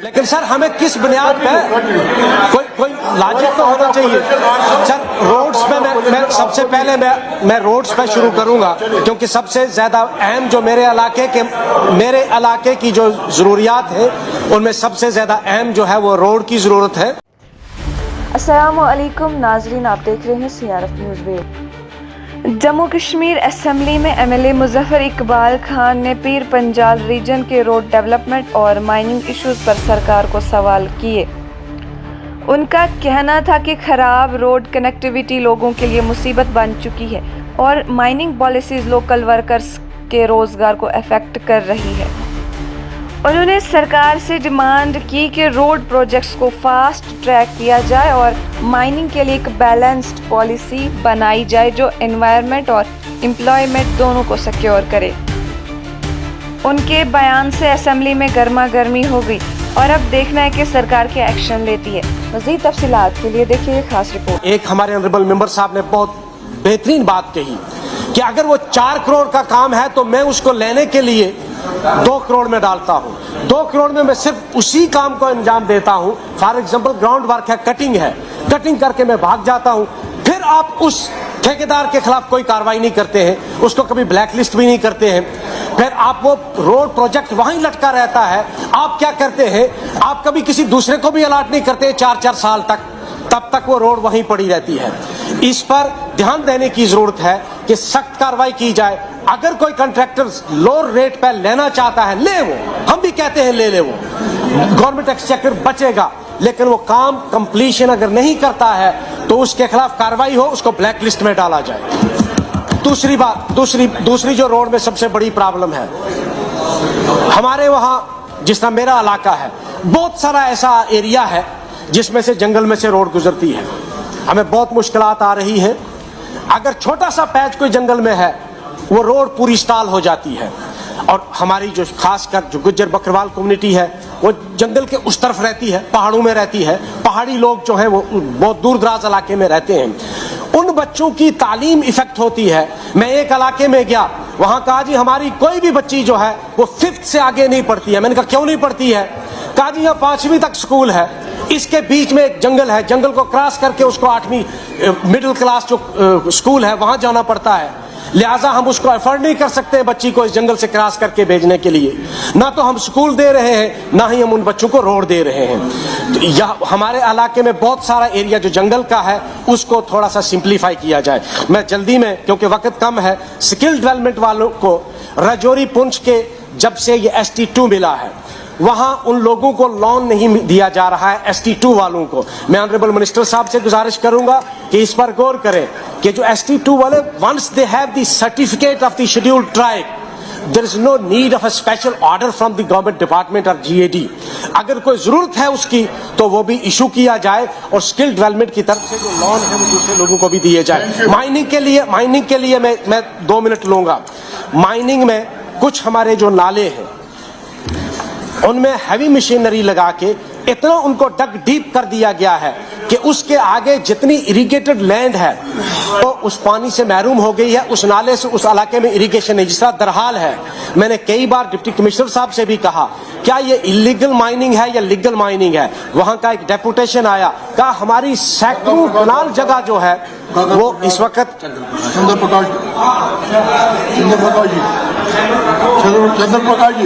لیکن سر ہمیں کس بنیاد پہ کوئی لاجک تو ہونا چاہیے سر. روڈز پہ میں سب سے پہلے میں روڈز پہ شروع کروں گا کیونکہ سب سے زیادہ اہم جو میرے علاقے کی جو ضروریات ہیں ان میں سب سے زیادہ اہم جو ہے وہ روڈ کی ضرورت ہے. السلام علیکم ناظرین، آپ دیکھ رہے ہیں CRF news view. Jammu Kashmir assembly میں MLA مظفر اقبال خان نے پیر پنجال ریجن کے روڈ ڈیولپمنٹ اور مائننگ ایشوز پر سرکار کو سوال کیے. ان کا کہنا تھا کہ خراب روڈ کنیکٹیویٹی لوگوں کے لیے مصیبت بن چکی ہے اور مائننگ پالیسیز لوکل ورکرز کے روزگار کو افیکٹ کر رہی ہے. انہوں نے سرکار سے ڈیمانڈ کی کہ روڈ پروجیکٹس کو فاسٹ ٹریک کیا جائے اور مائننگ کے لیے ایک بیلنسڈ پالیسی بنائی جائے جو انوائرمنٹ اور امپلائمنٹ دونوں کو سیکیور کرے. ان کے بیان سے اسمبلی میں گرما گرمی ہو گئی اور اب دیکھنا ہے کہ سرکار کیا ایکشن لیتی ہے. مزید تفصیلات کے لیے دیکھیے یہ خاص رپورٹ. ایک ہمارے آنریبل ممبر صاحب نے بہت بہترین بات کہی کہ اگر وہ 4 کروڑ کا کام ہے تو میں اس کو لینے کے لیے 2 کروڑ میں ڈالتا ہوں. 2 کروڑ میں صرف اسی کام کو انجام دیتا ہوں. فار ایگزامپل گراؤنڈ ورک ہے، کٹنگ کر کے میں بھاگ جاتا ہوں. پھر آپ اس ٹھیکیدار کے خلاف کوئی کاروائی نہیں کرتے ہیں، اس کو کبھی بلیک لسٹ بھی نہیں کرتے ہیں. پھر آپ وہ روڈ پروجیکٹ وہیں لٹکا رہتا ہے. آپ کیا کرتے ہیں، آپ کبھی کسی دوسرے کو بھی الاٹ نہیں کرتے 4 سال تک، تب تک وہ روڈ وہیں پڑی رہتی ہے. اس پر دھیان دینے کی ضرورت ہے کہ سخت کاروائی کی جائے. اگر کوئی کنٹریکٹر لو ریٹ پہ لینا چاہتا ہے لے، وہ ہم بھی کہتے ہیں لے وہ، گورنمنٹ ایکسچیکر بچے گا. لیکن وہ کام کمپلیشن اگر نہیں کرتا ہے تو اس کے خلاف کاروائی ہو، اس کو بلیک لسٹ میں ڈالا جائے. دوسری جو روڈ میں سب سے بڑی پرابلم ہے ہمارے وہاں، جس طرح میرا علاقہ ہے، بہت سارا ایسا ایریا ہے جس میں سے جنگل میں سے روڈ گزرتی ہے. ہمیں بہت مشکلات آ رہی ہیں. اگر چھوٹا سا پیچ کوئی جنگل میں ہے وہ روڈ پوری اسٹال ہو جاتی ہے. اور ہماری جو خاص کر جو گجر بکروال کمیونٹی ہے وہ جنگل کے اس طرف رہتی ہے، پہاڑوں میں رہتی ہے. پہاڑی لوگ جو ہیں وہ بہت دور دراز علاقے میں رہتے ہیں. ان بچوں کی تعلیم افیکٹ ہوتی ہے. میں ایک علاقے میں گیا، وہاں کہا جی ہماری کوئی بھی بچی جو ہے وہ 5th سے آگے نہیں پڑھتی ہے. میں نے کہا کیوں نہیں پڑھتی ہے؟ کہا جی یہاں 5ویں تک سکول ہے، اس کے بیچ میں ایک جنگل ہے، جنگل کو کراس کر کے اس کو 8ویں مڈل کلاس جو سکول ہے وہاں جانا پڑتا ہے. لہٰذا ہم اس کو افورڈ نہیں کر سکتے بچی کو اس جنگل سے کراس کر کے بھیجنے کے لیے. نہ تو ہم سکول دے رہے ہیں، نہ ہی ہم ان بچوں کو روڈ دے رہے ہیں. تو ہمارے علاقے میں بہت سارا ایریا جو جنگل کا ہے اس کو تھوڑا سا سمپلیفائی کیا جائے. میں جلدی میں، کیونکہ وقت کم ہے، سکل ڈیولپمنٹ والوں کو راجوری پونچھ کے جب سے یہ ST2 ملا ہے وہاں ان لوگوں کو لون نہیں دیا جا رہا ہے. ST2 والوں کو میں آنریبل منسٹر صاحب سے گزارش کروں گا کہ اس پر غور کریں کہ جو ST2 والے once they have the certificate of the scheduled tribe there is no need of a special order from the government department or GAD. اگر کوئی ضرورت ہے اس کی تو وہ بھی ایشو کیا جائے اور اسکل ڈیولپمنٹ کی طرف سے جو لون ہے وہ دوسرے لوگوں کو بھی دیے جائے. مائننگ کے لیے میں 2 منٹ لوں گا. مائننگ میں کچھ ہمارے جو نالے ہیں ان میں ہیوی مشینری لگا کے اتنا ان کو ڈگ ڈیپ کر دیا گیا ہے کہ اس کے آگے جتنی اریگیٹڈ لینڈ ہے وہ اس پانی سے محروم ہو گئی ہے. اس نالے سے اس علاقے میں اریگیشن نہیں. جس طرح درحال ہے، میں نے کئی بار ڈپٹی کمشنر صاحب سے بھی کہا کیا یہ انلیگل مائننگ ہے یا لیگل مائننگ ہے. وہاں کا ایک ڈیپوٹیشن آیا، کہا ہماری سینکڑوں کنال جگہ جو ہے وہ اس وقت چندر پرکاش جی